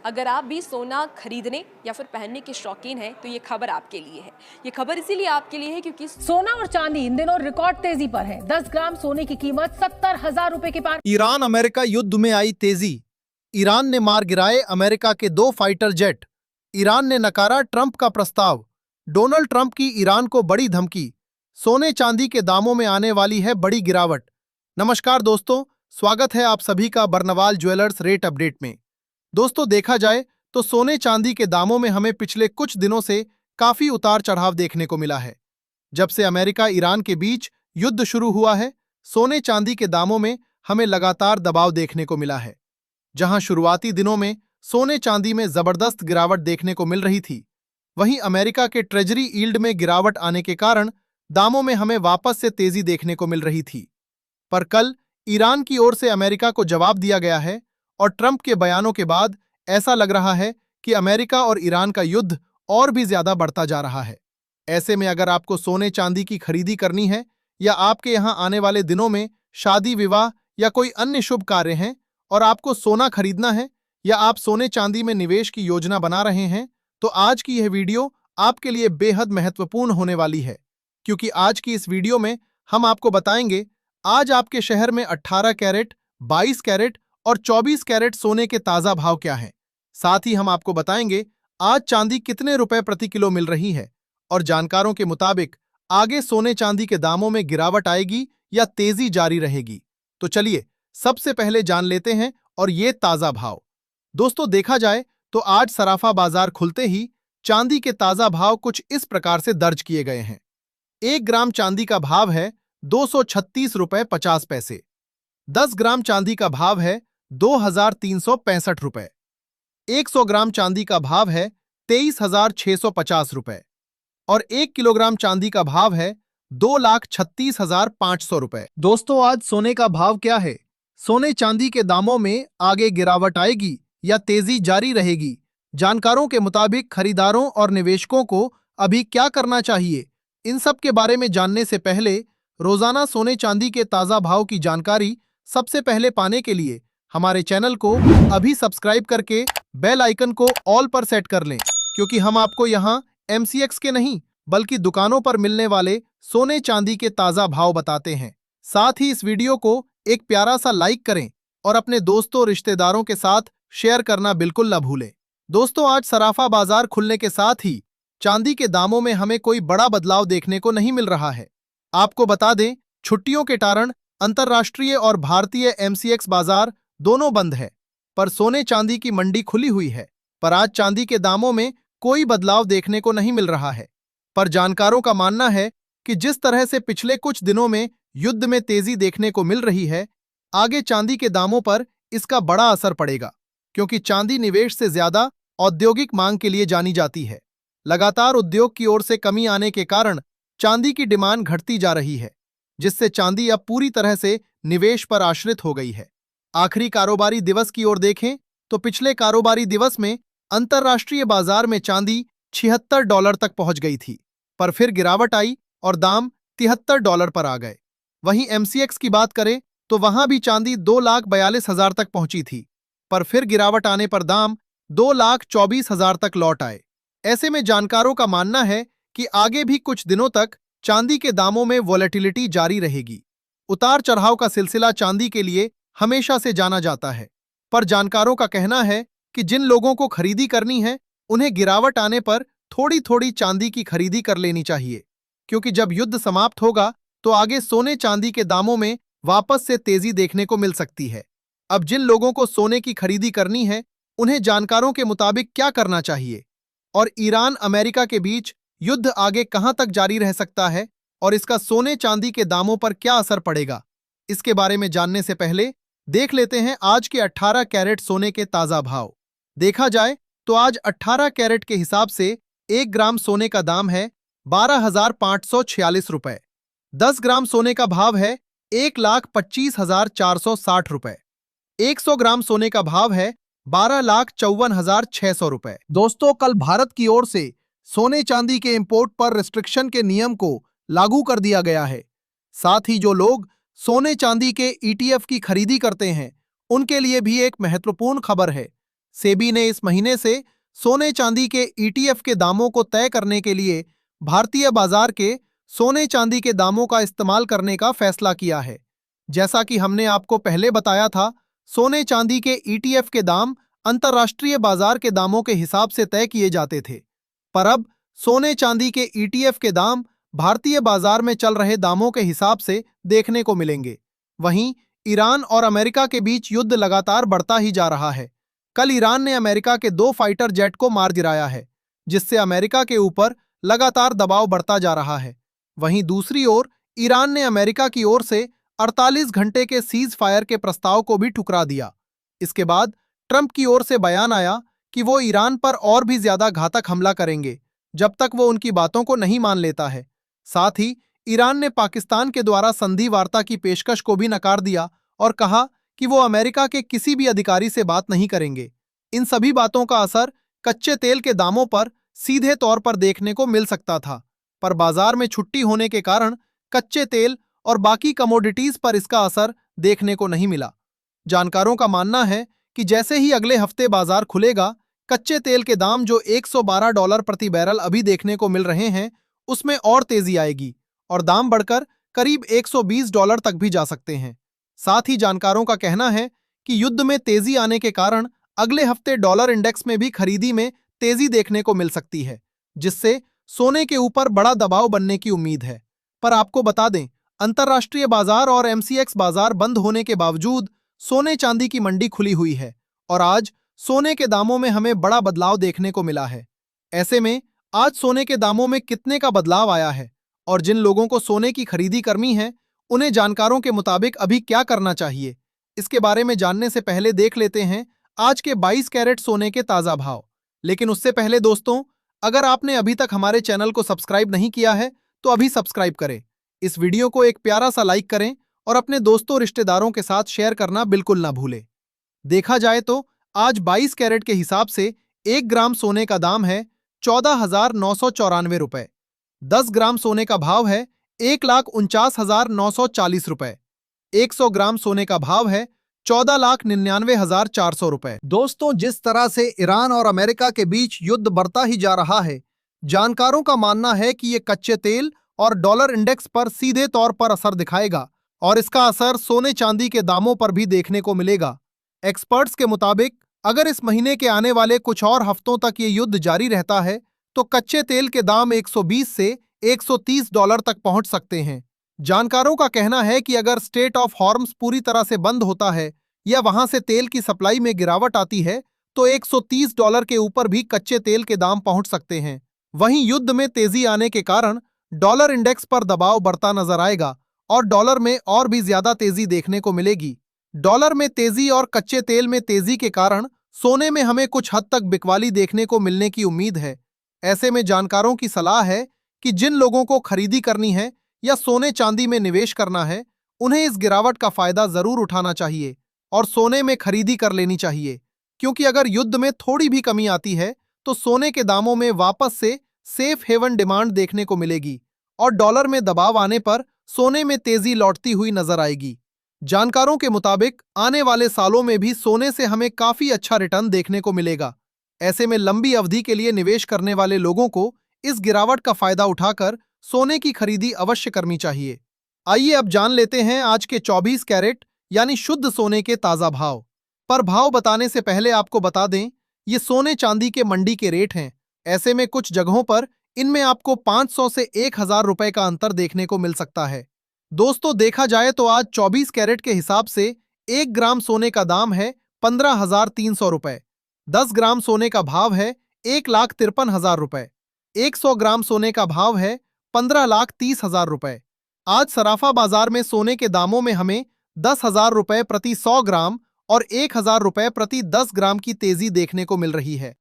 अगर आप भी सोना खरीदने या फिर पहनने के शौकीन हैं तो ये खबर आपके लिए है। ये खबर इसीलिए आपके लिए है क्योंकि सोना और चांदी इन दिनों रिकॉर्ड तेजी पर है। 10 ग्राम सोने की कीमत 70,000 रुपए के पार। ईरान अमेरिका युद्ध में आई तेजी। ईरान ने मार गिराए अमेरिका के 2 फाइटर जेट। ईरान ने नकारा ट्रंप का प्रस्ताव। डोनाल्ड ट्रंप की ईरान को बड़ी धमकी। सोने चांदी के दामों में आने वाली है बड़ी गिरावट। नमस्कार दोस्तों, स्वागत है आप सभी का बर्नवाल ज्वेलर्स रेट अपडेट में। दोस्तों, देखा जाए तो सोने चांदी के दामों में हमें पिछले कुछ दिनों से काफी उतार चढ़ाव देखने को मिला है। जब से अमेरिका ईरान के बीच युद्ध शुरू हुआ है, सोने चांदी के दामों में हमें लगातार दबाव देखने को मिला है। जहां शुरुआती दिनों में सोने चांदी में जबरदस्त गिरावट देखने को मिल रही थी, वहीं अमेरिका के ट्रेजरी यील्ड में गिरावट आने के कारण दामों में हमें वापस से तेजी देखने को मिल रही थी। पर कल ईरान की ओर से अमेरिका को जवाब दिया गया है और ट्रंप के बयानों के बाद ऐसा लग रहा है कि अमेरिका और ईरान का युद्ध और भी ज्यादा बढ़ता जा रहा है। ऐसे में अगर आपको सोने चांदी की खरीदी करनी है या आपके यहाँ आने वाले दिनों में शादी विवाह या कोई अन्य शुभ कार्य हैं और आपको सोना खरीदना है या आप सोने चांदी में निवेश की योजना बना रहे हैं, तो आज की यह वीडियो आपके लिए बेहद महत्वपूर्ण होने वाली है। क्योंकि आज की इस वीडियो में हम आपको बताएंगे आज आपके शहर में 18 कैरेट, 22 कैरेट और 24 कैरेट सोने के ताजा भाव क्या हैं। साथ ही हम आपको बताएंगे आज चांदी कितने रुपए प्रति किलो मिल रही है और जानकारों के मुताबिक आगे सोने चांदी के दामों में गिरावट आएगी या तेजी जारी रहेगी। तो चलिए सबसे पहले जान लेते हैं और ये ताजा भाव। दोस्तों, देखा जाए तो आज सराफा बाजार खुलते ही चांदी के ताजा भाव कुछ इस प्रकार से दर्ज किए गए हैं। 1 ग्राम चांदी का भाव है 236 रुपए 50 पैसे। 10 ग्राम चांदी का भाव है 2,365 रुपए। 100 ग्राम चांदी का भाव है 23,650 रुपए और 1 किलोग्राम चांदी का भाव है 2,36,500 रुपए। दोस्तों, आज सोने का भाव क्या है? सोने चांदी के दामों में आगे गिरावट आएगी या तेजी जारी रहेगी? जानकारों के मुताबिक खरीदारों और निवेशकों को अभी क्या करना चाहिए, इन सब के बारे में जानने से पहले रोजाना सोने चांदी के ताजा भाव की जानकारी सबसे पहले पाने के लिए हमारे चैनल को अभी सब्सक्राइब करके बेल आइकन को ऑल पर सेट कर लें, क्योंकि हम आपको यहां MCX के नहीं बल्कि दुकानों पर मिलने वाले सोने चांदी के ताजा भाव बताते हैं। साथ ही इस वीडियो को एक प्यारा सा लाइक करें और अपने दोस्तों रिश्तेदारों के साथ शेयर करना बिल्कुल न भूलें। दोस्तों, आज सराफा बाजार खुलने के साथ ही चांदी के दामों में हमें कोई बड़ा बदलाव देखने को नहीं मिल रहा है। आपको बता दें, छुट्टियों के कारण अंतर्राष्ट्रीय और भारतीय MCX बाजार दोनों बंद है, पर सोने चांदी की मंडी खुली हुई है। पर आज चांदी के दामों में कोई बदलाव देखने को नहीं मिल रहा है। पर जानकारों का मानना है कि जिस तरह से पिछले कुछ दिनों में युद्ध में तेजी देखने को मिल रही है, आगे चांदी के दामों पर इसका बड़ा असर पड़ेगा, क्योंकि चांदी निवेश से ज्यादा औद्योगिक मांग के लिए जानी जाती है। लगातार उद्योग की ओर से कमी आने के कारण चांदी की डिमांड घटती जा रही है, जिससे चांदी अब पूरी तरह से निवेश पर आश्रित हो गई है। आखिरी कारोबारी दिवस की ओर देखें तो पिछले कारोबारी दिवस में अंतर्राष्ट्रीय बाजार में चांदी $76 तक पहुंच गई थी, पर फिर गिरावट आई और दाम $73 पर आ गए। वहीं MCX की बात करें तो वहां भी चांदी 2,42,000 तक पहुंची थी, पर फिर गिरावट आने पर दाम 2,24,000 तक लौट आए। ऐसे में जानकारों का मानना है कि आगे भी कुछ दिनों तक चांदी के दामों में वोलेटिलिटी जारी रहेगी। उतार चढ़ाव का सिलसिला चांदी के लिए हमेशा से जाना जाता है, पर जानकारों का कहना है कि जिन लोगों को खरीदी करनी है उन्हें गिरावट आने पर थोड़ी थोड़ी चांदी की खरीदी कर लेनी चाहिए, क्योंकि जब युद्ध समाप्त होगा तो आगे सोने चांदी के दामों में वापस से तेजी देखने को मिल सकती है। अब जिन लोगों को सोने की खरीदी करनी है उन्हें जानकारों के मुताबिक क्या करना चाहिए और ईरान अमेरिका के बीच युद्ध आगे कहां तक जारी रह सकता है और इसका सोने चांदी के दामों पर क्या असर पड़ेगा, इसके बारे में जानने से पहले देख लेते हैं आज के 18 कैरेट सोने के ताजा भाव। देखा जाए तो आज 18 कैरेट के हिसाब से 1 ग्राम सोने का दाम है 12,546 रुपए। 10 ग्राम सोने का भाव है 1,25,460 रुपए। 100 ग्राम सोने का भाव है 12,54,600 रुपए। दोस्तों, कल भारत की ओर से सोने चांदी के इंपोर्ट पर रिस्ट्रिक्शन के नियम को लागू कर दिया गया है। साथ ही जो लोग सोने चांदी के ETF की खरीदी करते हैं उनके लिए भी एक महत्वपूर्ण खबर है। सेबी ने इस महीने से सोने चांदी के ईटीएफ के दामों को तय करने के लिए भारतीय बाजार के सोने चांदी के दामों का इस्तेमाल करने का फैसला किया है। जैसा कि हमने आपको पहले बताया था, सोने चांदी के ईटीएफ के दाम अंतर्राष्ट्रीय बाजार के दामों के हिसाब से तय किए जाते थे, पर अब सोने चांदी के ईटीएफ के दाम भारतीय बाजार में चल रहे दामों के हिसाब से देखने को मिलेंगे। वहीं ईरान और अमेरिका के बीच युद्ध लगातार बढ़ता ही जा रहा है। कल ईरान ने अमेरिका के 2 फाइटर जेट को मार गिराया है, जिससे अमेरिका के ऊपर लगातार दबाव बढ़ता जा रहा है। वहीं दूसरी ओर ईरान ने अमेरिका की ओर से 48 घंटे के सीज फायर के प्रस्ताव को भी ठुकरा दिया। इसके बाद ट्रंप की ओर से बयान आया कि वो ईरान पर और भी ज्यादा घातक हमला करेंगे जब तक वो उनकी बातों को नहीं मान लेता है। साथ ही ईरान ने पाकिस्तान के द्वारा संधि वार्ता की पेशकश को भी नकार दिया और कहा कि वो अमेरिका के किसी भी अधिकारी से बात नहीं करेंगे। इन सभी बातों का असर कच्चे तेल के दामों पर सीधे तौर पर देखने को मिल सकता था, पर बाजार में छुट्टी होने के कारण कच्चे तेल और बाकी कमोडिटीज पर इसका असर देखने को नहीं मिला। जानकारों का मानना है कि जैसे ही अगले हफ्ते बाजार खुलेगा, कच्चे तेल के दाम जो $112 प्रति बैरल अभी देखने को मिल रहे हैं, उसमें और तेजी आएगी और दाम बढ़कर करीब $120 तक भी जा सकते हैं। साथ ही जानकारों का कहना है कि युद्ध में तेजी आने के कारण अगले हफ्ते डॉलर इंडेक्स में भी खरीदी में तेजी देखने को मिल सकती है, जिससे सोने के ऊपर बड़ा दबाव बनने की उम्मीद है। पर आपको बता दें, अंतर्राष्ट्रीय बाजार और एमसीएक्स बाजार बंद होने के बावजूद सोने चांदी की मंडी खुली हुई है और आज सोने के दामों में हमें बड़ा बदलाव देखने को मिला है। ऐसे में आज सोने के दामों में कितने का बदलाव आया है और जिन लोगों को सोने की खरीदी करनी है, उन्हें जानकारों के मुताबिक अभी क्या करना चाहिए, इसके बारे में जानने से पहले देख लेते हैं आज के 22 कैरेट सोने के ताज़ा भाव। लेकिन उससे पहले दोस्तों, अगर आपने अभी तक हमारे चैनल को सब्सक्राइब नहीं किया है तो अभी सब्सक्राइब करें। इस वीडियो को एक प्यारा सा लाइक करें और अपने दोस्तों रिश्तेदारों के साथ शेयर करना बिल्कुल ना भूलें। देखा जाए तो आज 22 कैरेट के हिसाब से 1 ग्राम सोने का दाम है 14,994 रुपए। 10 ग्राम सोने का भाव है 1,49,940 रुपए। 100 ग्राम सोने का भाव है 14,99,400 रुपए। दोस्तों, जिस तरह से ईरान और अमेरिका के बीच युद्ध बढ़ता ही जा रहा है, जानकारों का मानना है कि ये कच्चे तेल और डॉलर इंडेक्स पर सीधे तौर पर असर दिखाएगा और इसका असर सोने चांदी के दामों पर भी देखने को मिलेगा। एक्सपर्ट्स के मुताबिक अगर इस महीने के आने वाले कुछ और हफ्तों तक ये युद्ध जारी रहता है तो कच्चे तेल के दाम 120 से $130 तक पहुंच सकते हैं। जानकारों का कहना है कि अगर स्ट्रेट ऑफ हॉर्मस पूरी तरह से बंद होता है या वहां से तेल की सप्लाई में गिरावट आती है तो $130 के ऊपर भी कच्चे तेल के दाम पहुंच सकते हैं। वहीं युद्ध में तेजी आने के कारण डॉलर इंडेक्स पर दबाव बढ़ता नजर आएगा और डॉलर में और भी ज्यादा तेजी देखने को मिलेगी। डॉलर में तेजी और कच्चे तेल में तेजी के कारण सोने में हमें कुछ हद तक बिकवाली देखने को मिलने की उम्मीद है। ऐसे में जानकारों की सलाह है कि जिन लोगों को खरीदी करनी है या सोने चांदी में निवेश करना है, उन्हें इस गिरावट का फायदा जरूर उठाना चाहिए और सोने में खरीदी कर लेनी चाहिए, क्योंकि अगर युद्ध में थोड़ी भी कमी आती है तो सोने के दामों में वापस से सेफ हेवन डिमांड देखने को मिलेगी और डॉलर में दबाव आने पर सोने में तेजी लौटती हुई नजर आएगी। जानकारों के मुताबिक आने वाले सालों में भी सोने से हमें काफी अच्छा रिटर्न देखने को मिलेगा। ऐसे में लंबी अवधि के लिए निवेश करने वाले लोगों को इस गिरावट का फायदा उठाकर सोने की खरीदी अवश्य करनी चाहिए। आइए अब जान लेते हैं आज के 24 कैरेट यानी शुद्ध सोने के ताजा भाव। पर भाव बताने से पहले आपको बता दें, ये सोने चांदी के मंडी के रेट हैं। ऐसे में कुछ जगहों पर इनमें आपको 500 से 1,000 रुपए का अंतर देखने को मिल सकता है। दोस्तों, देखा जाए तो आज 24 कैरेट के हिसाब से 1 ग्राम सोने का दाम है 15,300 रुपए। 10 ग्राम सोने का भाव है 1,53,000 रुपए। 100 ग्राम सोने का भाव है 15,30,000 रुपए। आज सराफा बाजार में सोने के दामों में हमें 10,000 रुपए प्रति 100 ग्राम और 1,000 रुपए प्रति 10 ग्राम की तेजी देखने को मिल रही है।